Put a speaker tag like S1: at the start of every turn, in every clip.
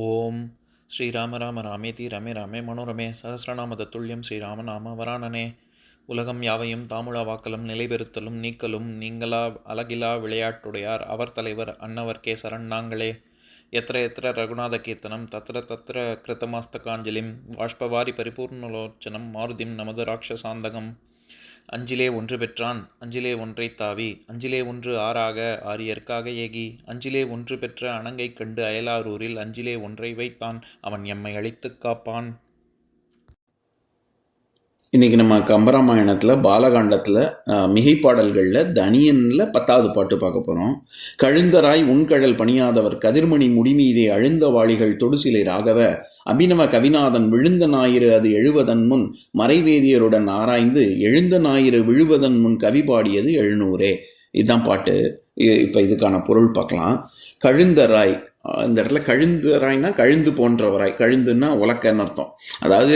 S1: ஓம் ஸ்ரீராம ராம ராமேதி ரமே ராமே மனோரமே சகசிரநாம தத்துல்யம் ஸ்ரீராமநாம வராணனே. உலகம் யாவையும் தாமுழா வாக்கலும் நிலைபெறுத்தலும் நீக்கலும் நீங்களா அழகிலா விளையாட்டுடையார் அவர் தலைவர் அன்னவர்க்கே சரண் நாங்களே. எத்திர எத்திர ரகுநாத கீர்த்தனம் தத்திர தத்திர கிருத்தமாஸ்தகாஞ்சலிம் வாஷ்பவாரி பரிபூர்ணலோச்சனம் மாருதிம் நமது ராட்சசாந்தகம். அஞ்சிலே ஒன்று பெற்றான் அஞ்சிலே ஒன்றை தாவி அஞ்சிலே ஒன்று ஆறாக ஆரியர்க்காக ஏகி அஞ்சிலே ஒன்று பெற்ற அணங்கைக் கண்டு அயலாரூரில் அஞ்சிலே ஒன்றை வைத்தான் அவன் எம்மை அழித்துக் காப்பான்.
S2: இன்றைக்கி நம்ம கம்பராமாயணத்தில் பாலகாண்டத்தில் மிகைப்பாடல்களில் தனியனில் 10வது பாட்டு பார்க்க போகிறோம். கழுந்தராய் உண்கழல் பணியாதவர் கதிர்மணி முடிமீதே அழுந்த வாளிகள் தொடுசிலை ராகவ அபிநவ கவிநாதன் விழுந்த ஞாயிறு அது எழுவதன் முன் மறைவேதியருடன் ஆராய்ந்து எழுந்த ஞாயிறு விழுவதன் முன் கவி பாடியது 700. இதுதான் பாட்டு. இப்போ இதுக்கான பொருள் பார்க்கலாம். கழுந்தராய், இந்த இடத்துல கழுந்தராய்னா கழுந்து போன்றவராய், கழுந்துன்னா உலக்கைன்னு அர்த்தம். அதாவது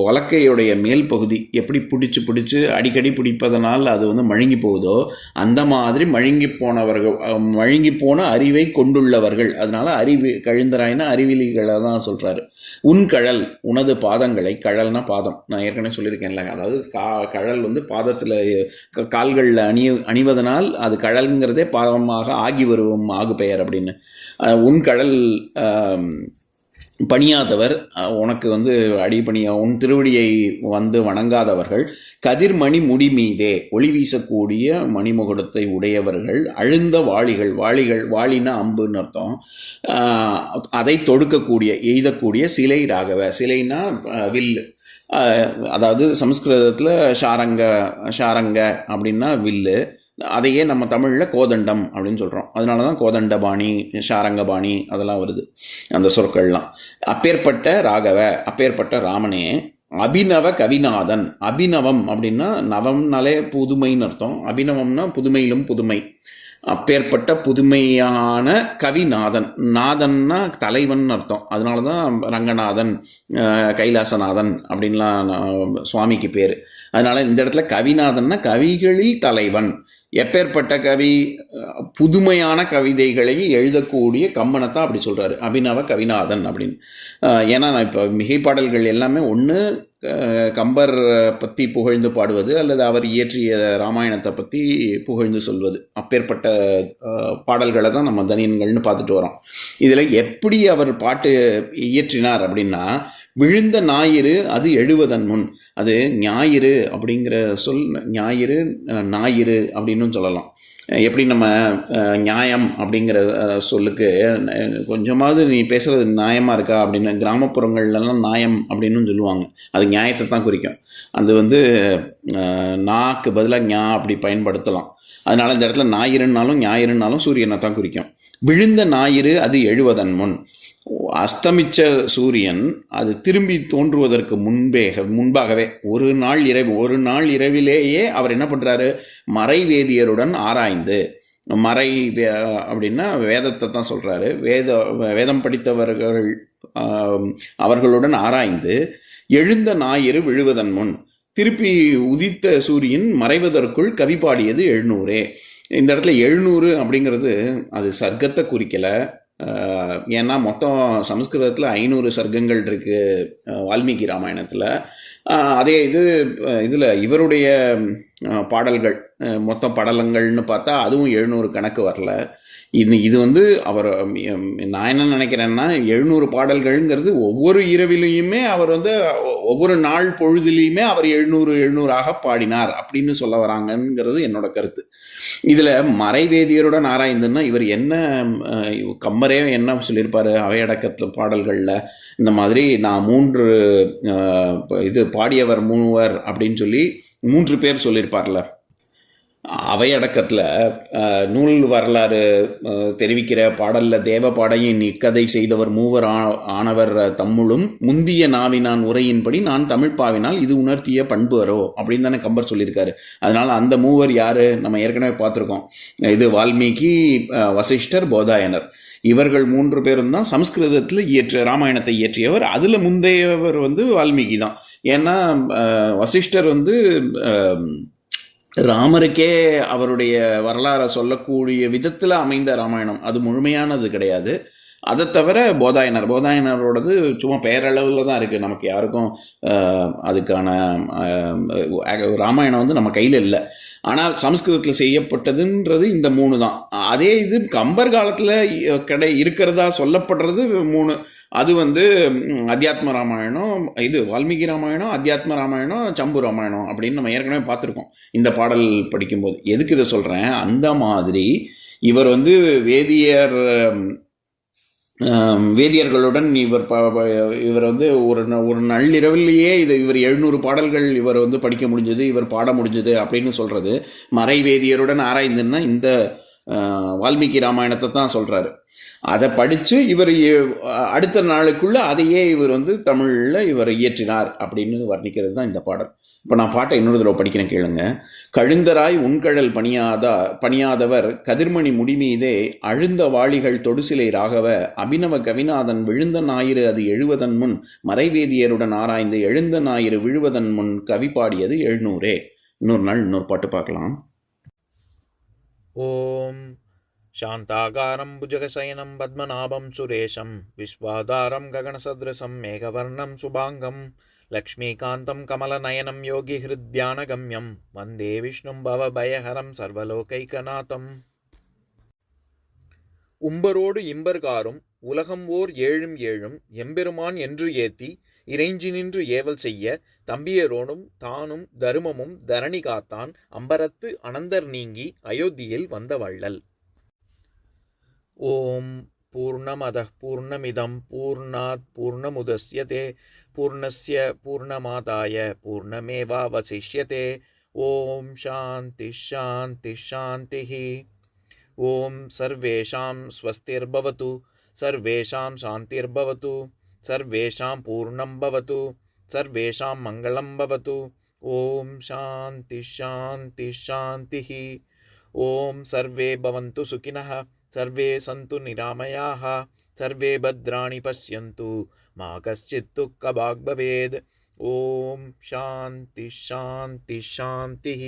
S2: உலக்கையுடைய மேல் பகுதி எப்படி பிடிச்சி அடிக்கடி பிடிப்பதனால் அது மழுங்கி போகுதோ அந்த மாதிரி மழுங்கி போனவர்கள், மழுங்கி போன அறிவை கொண்டுள்ளவர்கள். அதனால அறிவு, கழுந்தராய்னா அறிவிலிகளை தான் சொல்கிறாரு. உன் கழல், உனது பாதங்களை, கழல்னா பாதம், நான் ஏற்கனவே சொல்லியிருக்கேன்ல, அதாவது கழல் பாதத்தில் கால்களில் அணிவதனால் அது கழல்ங்கிறதே பாதமாக ஆகி வருவோம் ஆகு பெயர் அப்படின்னு. உன் கடல் பணியாதவர், உனக்கு அடிபணியா உன் திருவடியை வணங்காதவர்கள், கதிர்மணி முடி மீதே ஒளி வீசக்கூடிய மணிமுகுடத்தை உடையவர்கள், அழுந்த வாளிகள், வாளினா அம்புன்னு அர்த்தம், அதை தொடுக்கக்கூடிய எய்தக்கூடிய சிலை ராகவ, சிலைனா வில்லு, அதாவது சமஸ்கிருதத்தில் ஷாரங்க அப்படின்னா வில்லு, அதையே நம்ம தமிழில் கோதண்டம் அப்படின்னு சொல்கிறோம். அதனால தான் கோதண்டபாணி, ஷாரங்கபாணி அதெல்லாம் வருது அந்த சொற்கள்லாம். அப்பேற்பட்ட ராகவ, அப்பேற்பட்ட ராமனே, அபிநவ கவிநாதன், அபிநவம் அப்படின்னா நவம்னாலே புதுமைன்னு அர்த்தம், அபிநவம்னா புதுமையிலும் புதுமை, அப்பேற்பட்ட புதுமையான கவிநாதன், நாதன்னா தலைவன் அர்த்தம். அதனால தான் ரங்கநாதன், கைலாசநாதன் அப்படின்லாம் சுவாமிக்கு பேர். அதனால இந்த இடத்துல கவிநாதன்னா கவிகளில் தலைவன். எப்பேற்பட்ட கவி, புதுமையான கவிதைகளை எழுதக்கூடிய கம்மனைத்தான் அப்படி சொல்கிறாரு, அபிநவ கவிநாதன் அப்படின்னு. ஏன்னா நான் இப்போ மிகைப்பாடல்கள் எல்லாமே ஒன்று கம்பர் பற்றி புகழ்ந்து பாடுவது அல்லது அவர் இயற்றிய ராமாயணத்தை பற்றி புகழ்ந்து சொல்வது. அப்பேற்பட்ட பாடல்களை தான் நம்ம தனியன்கள்னு பார்த்துட்டு வரோம். இதில் எப்படி அவர் பாட்டு இயற்றினார் அப்படின்னா, விழுந்த ஞாயிறு அது எழுவதன் முன், அது ஞாயிறு அப்படிங்கிற சொல் ஞாயிறு ஞாயிறு அப்படின்னு சொல்லலாம். எப்படி நம்ம நியாயம் அப்படிங்கிற சொல்லுக்கு கொஞ்சமாவது நீ பேசுகிறது நியாயமாக இருக்கா அப்படின்னு கிராமப்புறங்கள்லாம் நியாயம் அப்படின்னு சொல்லுவாங்க, அது நியாயத்தை தான் குறிக்கும். அது நாக்கு பதிலாக ஞா அப்படி பயன்படுத்தலாம். அதனால் இந்த இடத்துல ஞாயிறுனாலும் சூரியனை தான் குறிக்கும். விழுந்த ஞாயிறு அது எழுவதன் முன், அஸ்தமிச்ச சூரியன் அது திரும்பி தோன்றுவதற்கு முன்பாகவே ஒரு நாள் இரவிலேயே அவர் என்ன பண்ணுறாரு, மறைவேதியருடன் ஆராய்ந்து, மறை அப்படின்னா வேதத்தை தான் சொல்கிறாரு, வேதம் படித்தவர்கள் அவர்களுடன் ஆராய்ந்து எழுந்த ஞாயிறு விழுவதன் முன், திருப்பி உதித்த சூரியன் மறைவதற்குள் கவி பாடியது 700. இந்த இடத்துல 700 அப்படிங்கிறது அது சர்க்கத்தை குறிக்கலை. ஏன்னா மொத்தம் சமஸ்கிருதத்தில் 500 சர்க்கங்கள் இருக்குது வால்மீகி ராமாயணத்தில். அதே இதில் இவருடைய பாடல்கள் மொத்தம் படலங்கள்னு பார்த்தா அதுவும் 700 கணக்கு வரல. இது அவர், நான் என்ன நினைக்கிறேன்னா, 700 பாடல்கள்ங்கிறது ஒவ்வொரு இரவிலையுமே அவர் ஒவ்வொரு நாள் பொழுதுலையுமே அவர் 700 பாடினார் அப்படின்னு சொல்ல வராங்கங்கிறது என்னோட கருத்து. இதில் மறைவேதியருடன் ஆராய்ந்துன்னா இவர் என்ன, கம்பரே என்ன சொல்லியிருப்பார் அவையடக்கத்தில் பாடல்களில், இந்த மாதிரி நான் 3 பாடியவர் 3 அப்படின்னு சொல்லி 3 பேர் சொல்லியிருப்பார்ல. அவையடக்கத்தில் நூல் வரலாறு தெரிவிக்கிற பாடலில் தேவபாடையின் இக்கதை செய்தவர் 3 ஆனவர் தம்முளும் முந்திய நாவினான் உரையின்படி நான் தமிழ் பாவினால் இது உணர்த்திய பண்புவரோ அப்படின்னு தானே கம்பர் சொல்லியிருக்காரு. அதனால் அந்த 3 யார் நம்ம ஏற்கனவே பார்த்துருக்கோம். இது வால்மீகி, வசிஷ்டர், போதாயனர், இவர்கள் 3 பேரும் தான் சமஸ்கிருதத்தில் ராமாயணத்தை இயற்றியவர். அதில் முந்தையவர் வால்மீகி தான். ஏன்னா வசிஷ்டர் ராமருக்கே அவருடைய வரலாறை சொல்லக்கூடிய விதத்தில் அமைந்த ராமாயணம், அது முழுமையானது கிடையாது. அதை தவிர போதாயனரோடது சும்மா பெயரளவில் தான் இருக்குது, நமக்கு யாருக்கும் அதுக்கான ராமாயணம் வந்து நம்ம கையில் இல்லை. ஆனால் சமஸ்கிருதத்தில் செய்யப்பட்டதுன்றது இந்த 3 தான். அதே இது கம்பர் காலத்தில் இருக்கிறதா சொல்லப்படுறது 3. அது வந்து அத்தியாத்ம ராமாயணம், இது வால்மீகி ராமாயணம், அத்தியாத்ம ராமாயணம், சம்பு ராமாயணம் அப்படின்னு நம்ம ஏற்கனவே பார்த்துருக்கோம் இந்த பாடல் படிக்கும்போது. எதுக்கு இதை சொல்கிறேன், அந்த மாதிரி இவர் வந்து வேதியர்களுடன் இவர் வந்து ஒரு நள்ளிரவிலேயே இவர் 700 பாடல்கள் இவர் வந்து படிக்க முடிஞ்சது, இவர் பாட முடிஞ்சது அப்படின்னு சொல்கிறது மறை வேதியருடன் ஆராய்ந்துன்னா இந்த வால்மீகி ராமாயணத்தை தான் சொல்கிறாரு. அதை படித்து இவர் அடுத்த நாளுக்குள்ளே அதையே இவர் வந்து தமிழில் இவர் இயற்றினார் அப்படின்னு வர்ணிக்கிறது தான் இந்த பாடல். இப்போ நான் பாட்டை இன்னொரு தடவை படிக்கிறேன், கேளுங்க. கழுந்தராய் உண்கழல் பணியாதவர் கதிர்மணி முடிமீதே அழுந்த வாளிகள் தொடுசிலை ராகவ அபினவ கவிநாதன் விழுந்த ஞாயிறு அது எழுவதன் முன் மறைவேதியருடன் ஆராய்ந்து எழுந்த ஞாயிறு விழுவதன் முன் கவி பாடியது 700. இன்னொரு நாள் இன்னொரு பாட்டு பார்க்கலாம்.
S1: ஓம் சாந்தாகாரம் புஜகசயனம் பத்மநாபம் சுரேஷம் விஸ்வாதாரம் ககனசத்ருசம் மேகவர்ணம் சுபாங்கம் லக்ஷ்மீகாந்தம் கமலநயனம் யோகி ஹிருத்யானகம்யம் வந்தே விஷ்ணும் பவபயஹரம் சர்வலோகைகநாதம். உம்பரோடு இம்பர்காரும் உலகம் ஓர் ஏழும் ஏழும் எம்பெருமான் என்று ஏத்தி இறைஞ்சி நின்று ஏவல் செய்ய தம்பியரோனும் தானும் தருமமும் தரணி காத்தான் அம்பரத்து அனந்தர் நீங்கி அயோத்தியில் வந்த வள்ளல். ஓம் பூர்ணமதః பூர்ணமிதம் பூர்ணாத் பூர்ணமுதஸ்யதே பூர்ணஸ்ய பூர்ணமாதாய பூர்ணமேவாவசிஷ்யதே. ஓம் சாந்தி சாந்தி சாந்திः. ஓம் சர்வேஷாம் ஸ்வஸ்திர்பவது சர்வேஷாம் சாந்திர்பவது சர்வேஷாம் பூர்ணம் பவது சர்வேஷாம் மங்களம் பவது. ஓம் சாந்தி சாந்தி சாந்திः. ஓம் சர்வே பவந்து சுகினः சர்வே சந்து நிராமயாः சர்வே பத்ராணி பஷ்யந்து மா கஷ்சித் துக்கபாக் பவேத். ஓம் சாந்தி சாந்தி சாந்திः.